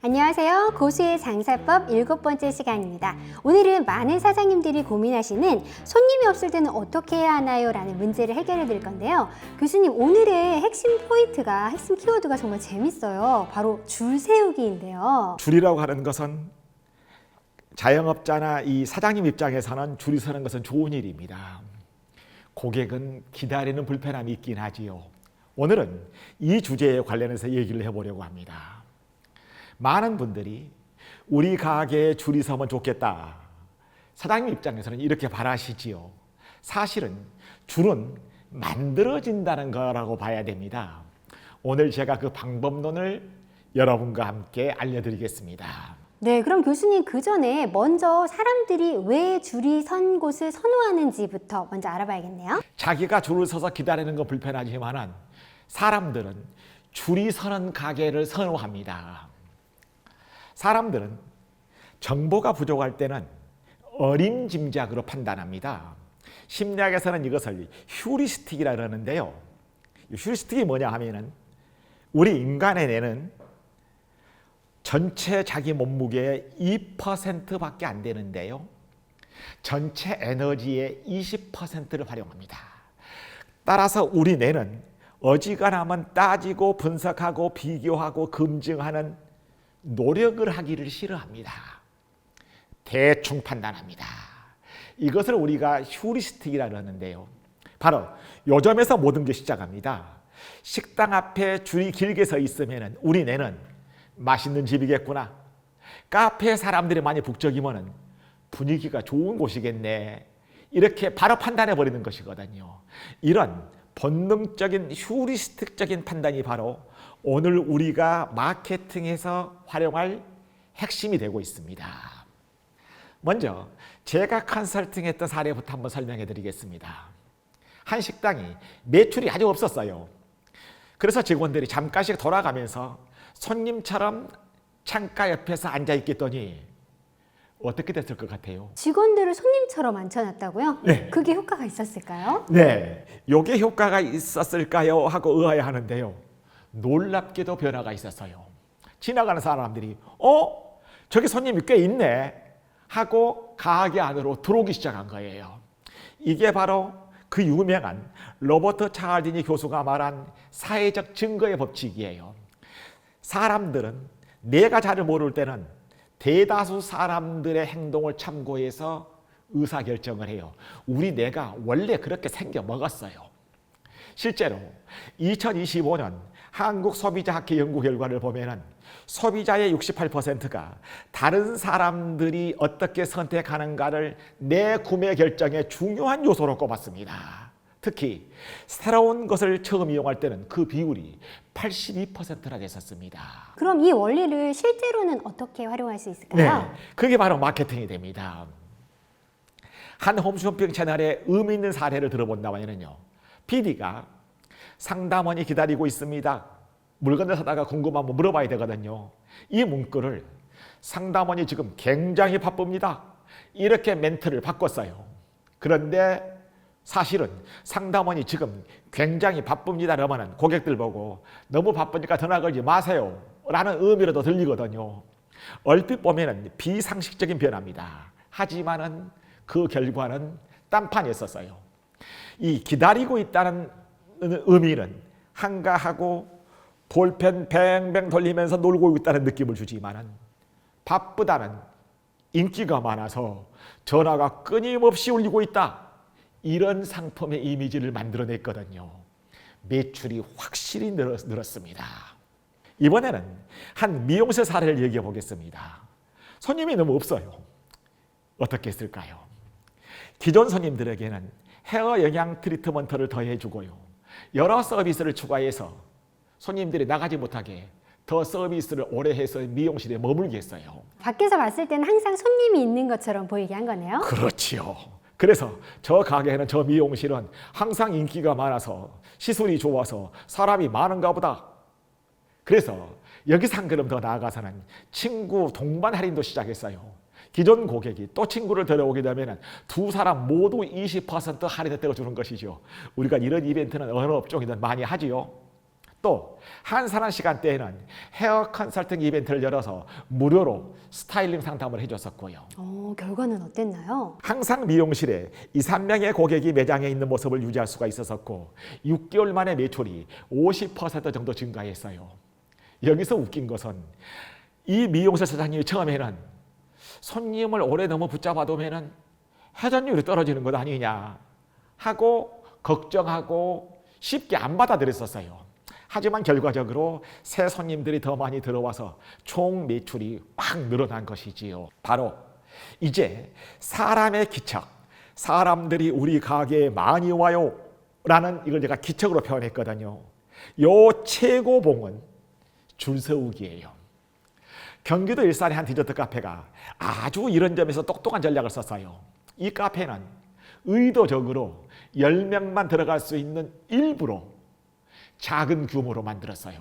안녕하세요. 고수의 장사법 7번째 시간입니다. 오늘은 많은 사장님들이 고민하시는 손님이 없을 때는 어떻게 해야 하나요? 라는 문제를 해결해 드릴 건데요. 교수님, 오늘의 핵심 포인트가, 핵심 키워드가 정말 재밌어요. 바로 줄 세우기인데요. 줄이라고 하는 것은 자영업자나 이 사장님 입장에서는 줄이 서는 것은 좋은 일입니다. 고객은 기다리는 불편함이 있긴 하지요. 오늘은 이 주제에 관련해서 얘기를 해보려고 합니다. 많은 분들이 우리 가게에 줄이 서면 좋겠다. 사장님 입장에서는 이렇게 바라시지요. 사실은 줄은 만들어진다는 거라고 봐야 됩니다. 오늘 제가 그 방법론을 여러분과 함께 알려드리겠습니다. 네, 그럼 교수님, 그 전에 먼저 사람들이 왜 줄이 선 곳을 선호하는지부터 먼저 알아봐야겠네요. 자기가 줄을 서서 기다리는 건 불편하지만은 사람들은 줄이 서는 가게를 선호합니다. 사람들은 정보가 부족할 때는 어림짐작으로 판단합니다. 심리학에서는 이것을 휴리스틱이라 그러는데요. 휴리스틱이 뭐냐 하면은 우리 인간의 뇌는 전체 자기 몸무게의 2%밖에 안 되는데요. 전체 에너지의 20%를 활용합니다. 따라서 우리 뇌는 어지간하면 따지고 분석하고 비교하고 검증하는 노력을 하기를 싫어합니다. 대충 판단합니다. 이것을 우리가 휴리스틱이라 그러는데요. 바로 요점에서 모든 게 시작합니다. 식당 앞에 줄이 길게 서 있으면 우리 뇌는 맛있는 집이겠구나. 카페에 사람들이 많이 북적이면 분위기가 좋은 곳이겠네. 이렇게 바로 판단해 버리는 것이거든요. 이런 본능적인 휴리스틱적인 판단이 바로 오늘 우리가 마케팅에서 활용할 핵심이 되고 있습니다. 먼저 제가 컨설팅했던 사례부터 한번 설명해 드리겠습니다. 한 식당이 매출이 아주 없었어요. 그래서 직원들이 잠깐씩 돌아가면서 손님처럼 창가 옆에서 앉아 있겠더니 어떻게 됐을 것 같아요? 직원들을 손님처럼 앉혀놨다고요? 네. 그게 효과가 있었을까요? 네, 이게 효과가 있었을까요? 하고 의아해하는데요. 놀랍게도 변화가 있었어요. 지나가는 사람들이 저기 손님이 꽤 있네 하고 가게 안으로 들어오기 시작한 거예요. 이게 바로 그 유명한 로버트 차알디니 교수가 말한 사회적 증거의 법칙이에요. 사람들은 내가 잘 모를 때는 대다수 사람들의 행동을 참고해서 의사결정을 해요. 우리 뇌가 원래 그렇게 생겨 먹었어요. 실제로 2025년 한국소비자학회 연구 결과를 보면은 소비자의 68%가 다른 사람들이 어떻게 선택하는가를 내 구매 결정의 중요한 요소로 꼽았습니다. 특히 새로운 것을 처음 이용할 때는 그 비율이 82%나 됐었습니다. 그럼 이 원리를 실제로는 어떻게 활용할 수 있을까요? 네, 그게 바로 마케팅이 됩니다. 한 홈쇼핑 채널의 의미 있는 사례를 들어본다면요. PD가 상담원이 기다리고 있습니다. 물건을 사다가 궁금하면 물어봐야 되거든요. 이 문구를 상담원이 지금 굉장히 바쁩니다. 이렇게 멘트를 바꿨어요. 그런데 사실은 상담원이 지금 굉장히 바쁩니다. 그러면 고객들 보고 너무 바쁘니까 전화 걸지 마세요. 라는 의미로도 들리거든요. 얼핏 보면 비상식적인 변화입니다. 하지만은 그 결과는 딴판이었어요. 이 기다리고 있다는 의미는 한가하고 볼펜 뱅뱅 돌리면서 놀고 있다는 느낌을 주지만은 바쁘다는 인기가 많아서 전화가 끊임없이 울리고 있다. 이런 상품의 이미지를 만들어냈거든요. 매출이 확실히 늘었습니다. 이번에는 한 미용실 사례를 얘기해 보겠습니다. 손님이 너무 없어요. 어떻게 했을까요? 기존 손님들에게는 헤어 영양 트리트먼트를 더해주고요. 여러 서비스를 추가해서 손님들이 나가지 못하게 더 서비스를 오래 해서 미용실에 머물게 했어요. 밖에서 봤을 때는 항상 손님이 있는 것처럼 보이게 한 거네요. 그렇지요. 그래서 저 가게는, 저 미용실은 항상 인기가 많아서 시술이 좋아서 사람이 많은가 보다. 그래서 여기서 한 걸음 더 나아가서는 친구 동반 할인도 시작했어요. 기존 고객이 또 친구를 데려오게 되면 두 사람 모두 20% 할인을 주는 것이죠. 우리가 이런 이벤트는 어느 업종이든 많이 하지요. 또 한산한 시간대에는 헤어 컨설팅 이벤트를 열어서 무료로 스타일링 상담을 해줬었고요. 결과는 어땠나요? 항상 미용실에 2, 3명의 고객이 매장에 있는 모습을 유지할 수가 있었었고 6개월 만에 매출이 50% 정도 증가했어요. 여기서 웃긴 것은 이 미용실 사장님이 처음에는 손님을 오래 너무 붙잡아두면 회전율이 떨어지는 것 아니냐 하고 걱정하고 쉽게 안 받아들였었어요. 하지만 결과적으로 새 손님들이 더 많이 들어와서 총 매출이 확 늘어난 것이지요. 바로 이제 사람의 기척, 사람들이 우리 가게에 많이 와요 라는 이걸 제가 기척으로 표현했거든요. 요 최고봉은 줄 서우기예요. 경기도 일산의 한 디저트 카페가 아주 이런 점에서 똑똑한 전략을 썼어요. 이 카페는 의도적으로 10명만 들어갈 수 있는 일부러 작은 규모로 만들었어요.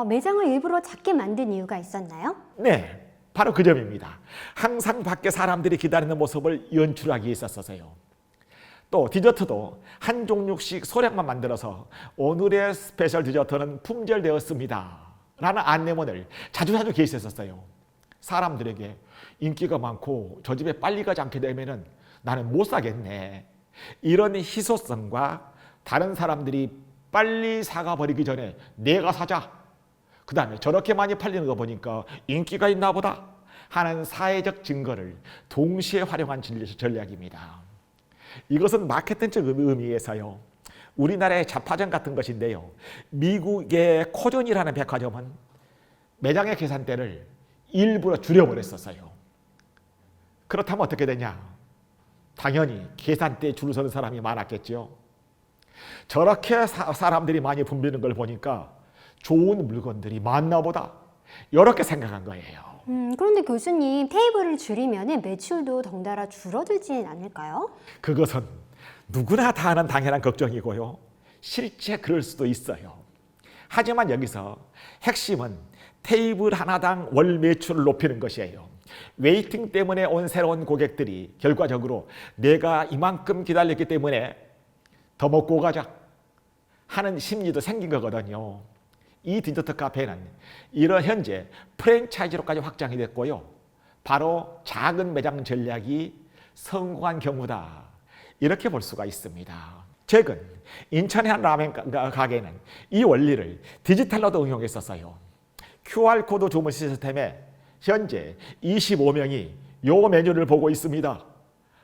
매장을 일부러 작게 만든 이유가 있었나요? 네, 바로 그 점입니다. 항상 밖에 사람들이 기다리는 모습을 연출하기 있었어요. 또 디저트도 한 종류씩 소량만 만들어서 오늘의 스페셜 디저트는 품절되었습니다 라는 안내문을 자주 게시했었어요. 사람들에게 인기가 많고 저 집에 빨리 가지 않게 되면 나는 못 사겠네. 이런 희소성과 다른 사람들이 빨리 사가 버리기 전에 내가 사자. 그 다음에 저렇게 많이 팔리는 거 보니까 인기가 있나 보다 하는 사회적 증거를 동시에 활용한 전략입니다. 이것은 마케팅적 의미에서요. 우리나라의 잡화점 같은 것인데요. 미국의 코존이라는 백화점은 매장의 계산대를 일부러 줄여버렸었어요. 그렇다면 어떻게 되냐? 당연히 계산대에 줄 서는 사람이 많았겠죠. 저렇게 사람들이 많이 붐비는 걸 보니까 좋은 물건들이 많나 보다 이렇게 생각한 거예요. 그런데 교수님, 테이블을 줄이면 매출도 덩달아 줄어들지는 않을까요? 그것은 누구나 다 하는 당연한 걱정이고요. 실제 그럴 수도 있어요. 하지만 여기서 핵심은 테이블 하나당 월 매출을 높이는 것이에요. 웨이팅 때문에 온 새로운 고객들이 결과적으로 내가 이만큼 기다렸기 때문에 더 먹고 가자 하는 심리도 생긴 거거든요. 이 디저트 카페는 이런 현재 프랜차이즈로까지 확장이 됐고요. 바로 작은 매장 전략이 성공한 경우다. 이렇게 볼 수가 있습니다. 최근 인천의 한 라멘 가게는 이 원리를 디지털로도 응용했었어요. QR코드 주문 시스템에 현재 25명이 요 메뉴를 보고 있습니다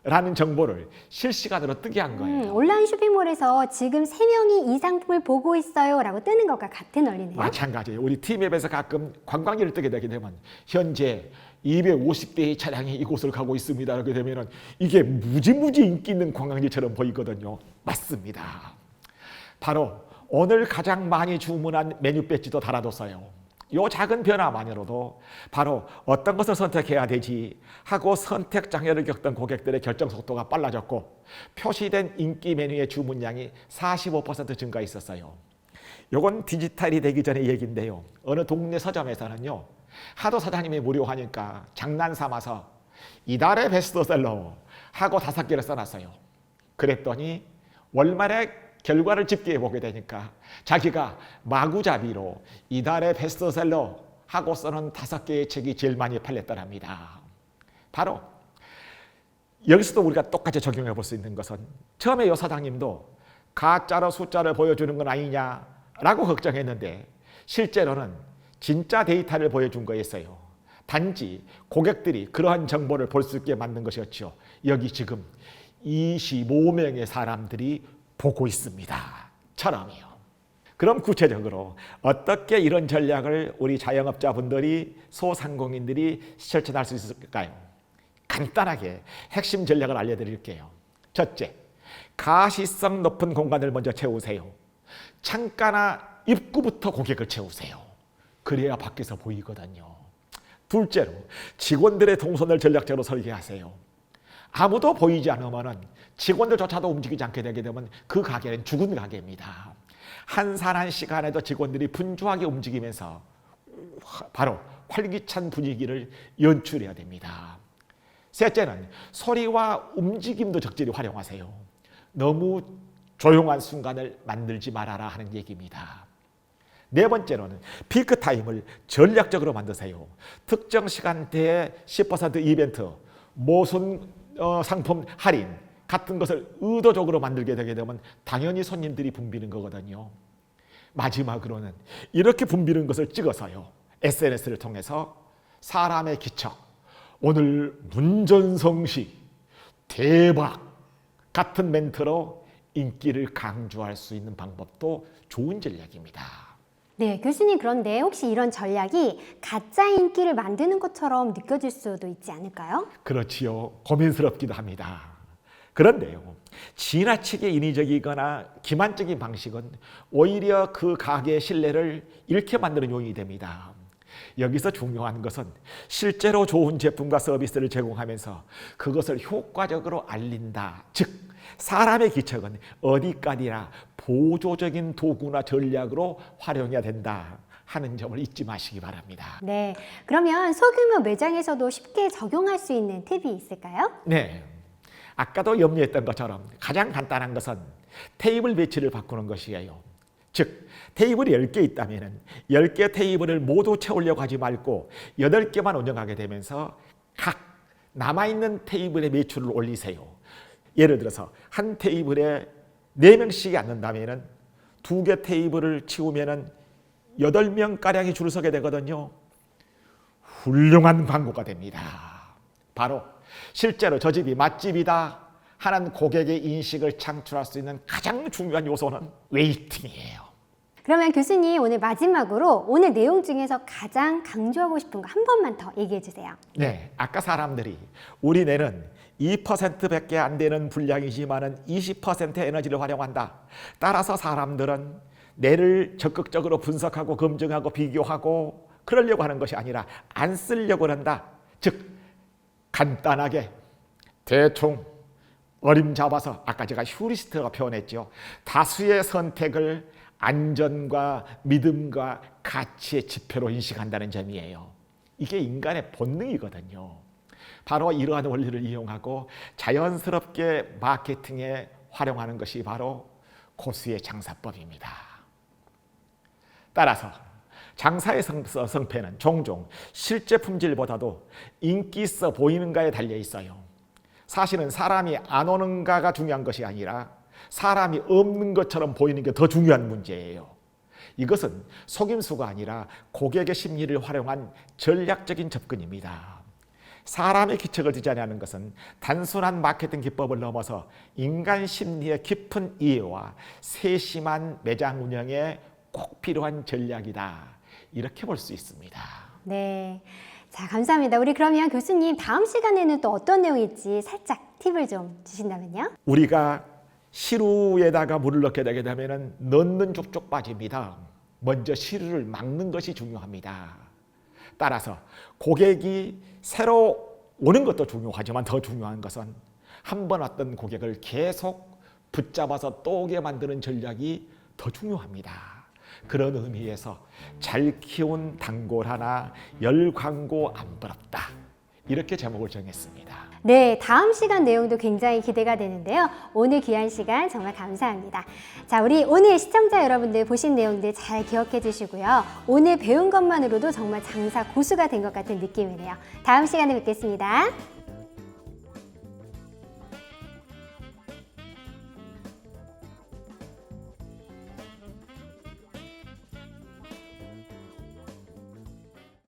라는 정보를 실시간으로 뜨게 한 거예요. 온라인 쇼핑몰에서 지금 3명이 이 상품을 보고 있어요 라고 뜨는 것과 같은 원리네요. 마찬가지예요. 우리 티맵에서 가끔 관광지를 뜨게 되게 되면 현재 250대의 차량이 이곳을 가고 있습니다 이렇게 되면 이게 무지무지 인기 있는 관광지처럼 보이거든요. 맞습니다. 바로 오늘 가장 많이 주문한 메뉴 배지도 달아뒀어요. 이 작은 변화만으로도 바로 어떤 것을 선택해야 되지 하고 선택 장애를 겪던 고객들의 결정 속도가 빨라졌고 표시된 인기 메뉴의 주문량이 45% 증가했었어요. 이건 디지털이 되기 전의 얘기인데요. 어느 동네 서점에서는요. 하도 사장님이 무료하니까 장난 삼아서 이달의 베스트셀러 하고 5개를 써놨어요. 그랬더니 월말에 결과를 집계해 보게 되니까 자기가 마구잡이로 이달의 베스트셀러 하고 써는 5개의 책이 제일 많이 팔렸더랍니다. 바로 여기서도 우리가 똑같이 적용해 볼 수 있는 것은 처음에 이 사장님도 가짜로 숫자를 보여주는 건 아니냐라고 걱정했는데 실제로는 진짜 데이터를 보여준 거였어요. 단지 고객들이 그러한 정보를 볼 수 있게 만든 것이었죠. 여기 지금 25명의 사람들이 보고 있습니다. 처럼이요. 그럼 구체적으로 어떻게 이런 전략을 우리 자영업자분들이 소상공인들이 실천할 수 있을까요? 간단하게 핵심 전략을 알려드릴게요. 첫째, 가시성 높은 공간을 먼저 채우세요. 창가나 입구부터 고객을 채우세요. 그래야 밖에서 보이거든요. 둘째로, 직원들의 동선을 전략적으로 설계하세요. 아무도 보이지 않으면 직원들조차도 움직이지 않게 되게 되면 그 가게는 죽은 가게입니다. 한산한 시간에도 직원들이 분주하게 움직이면서 바로 활기찬 분위기를 연출해야 됩니다. 셋째는 소리와 움직임도 적절히 활용하세요. 너무 조용한 순간을 만들지 말아라 하는 얘기입니다. 네 번째로는 피크 타임을 전략적으로 만드세요. 특정 시간대에 10% 이벤트, 모순 상품 할인 같은 것을 의도적으로 만들게 되게 되면 당연히 손님들이 붐비는 거거든요. 마지막으로는 이렇게 붐비는 것을 찍어서요, SNS를 통해서 사람의 기척, 오늘 문전성시, 대박 같은 멘트로 인기를 강조할 수 있는 방법도 좋은 전략입니다. 네, 교수님, 그런데 혹시 이런 전략이 가짜 인기를 만드는 것처럼 느껴질 수도 있지 않을까요? 그렇지요. 고민스럽기도 합니다. 그런데요, 지나치게 인위적이거나 기만적인 방식은 오히려 그 가게의 신뢰를 잃게 만드는 요인이 됩니다. 여기서 중요한 것은 실제로 좋은 제품과 서비스를 제공하면서 그것을 효과적으로 알린다. 즉, 사람의 기척은 어디까지나 보조적인 도구나 전략으로 활용해야 된다 하는 점을 잊지 마시기 바랍니다. 네, 그러면 소규모 매장에서도 쉽게 적용할 수 있는 팁이 있을까요? 네, 아까도 염려했던 것처럼 가장 간단한 것은 테이블 배치를 바꾸는 것이에요. 즉, 테이블이 10개 있다면 10개 테이블을 모두 채우려고 하지 말고 8개만 운영하게 되면서 각 남아있는 테이블의 매출을 올리세요. 예를 들어서 한 테이블에 4명씩이 앉는다면 2개 테이블을 치우면 8명가량이 줄 서게 되거든요. 훌륭한 광고가 됩니다. 바로 실제로 저 집이 맛집이다 하는 고객의 인식을 창출할 수 있는 가장 중요한 요소는 웨이팅이에요. 그러면 교수님, 오늘 마지막으로 오늘 내용 중에서 가장 강조하고 싶은 거 한 번만 더 얘기해 주세요. 네, 아까 사람들이 우리 뇌는 2%밖에 안 되는 분량이지만 20%의 에너지를 활용한다. 따라서 사람들은 뇌를 적극적으로 분석하고 검증하고 비교하고 그러려고 하는 것이 아니라 안 쓰려고 한다. 즉, 간단하게 대충 어림잡아서 아까 제가 휴리스트가 표현했죠. 다수의 선택을 안전과 믿음과 가치의 지표로 인식한다는 점이에요. 이게 인간의 본능이거든요. 바로 이러한 원리를 이용하고 자연스럽게 마케팅에 활용하는 것이 바로 고수의 장사법입니다. 따라서 장사의 성패는 종종 실제 품질보다도 인기 있어 보이는가에 달려 있어요. 사실은 사람이 안 오는가가 중요한 것이 아니라 사람이 없는 것처럼 보이는 게 더 중요한 문제예요. 이것은 속임수가 아니라 고객의 심리를 활용한 전략적인 접근입니다. 사람의 기척을 디자인하는 것은 단순한 마케팅 기법을 넘어서 인간 심리의 깊은 이해와 세심한 매장 운영에 꼭 필요한 전략이다. 이렇게 볼 수 있습니다. 네, 자, 감사합니다. 우리 그러면 교수님, 다음 시간에는 또 어떤 내용일지 살짝 팁을 좀 주신다면요? 우리가 시루에다가 물을 넣게 되게 되면 넣는 족족 빠집니다. 먼저 시루를 막는 것이 중요합니다. 따라서 고객이 새로 오는 것도 중요하지만 더 중요한 것은 한 번 왔던 고객을 계속 붙잡아서 또 오게 만드는 전략이 더 중요합니다. 그런 의미에서 잘 키운 단골 하나, 열 광고 안 부럽다. 이렇게 제목을 정했습니다. 네, 다음 시간 내용도 굉장히 기대가 되는데요. 오늘 귀한 시간 정말 감사합니다. 자, 우리 오늘 시청자 여러분들 보신 내용들 잘 기억해 주시고요. 오늘 배운 것만으로도 정말 장사 고수가 된 것 같은 느낌이네요. 다음 시간에 뵙겠습니다.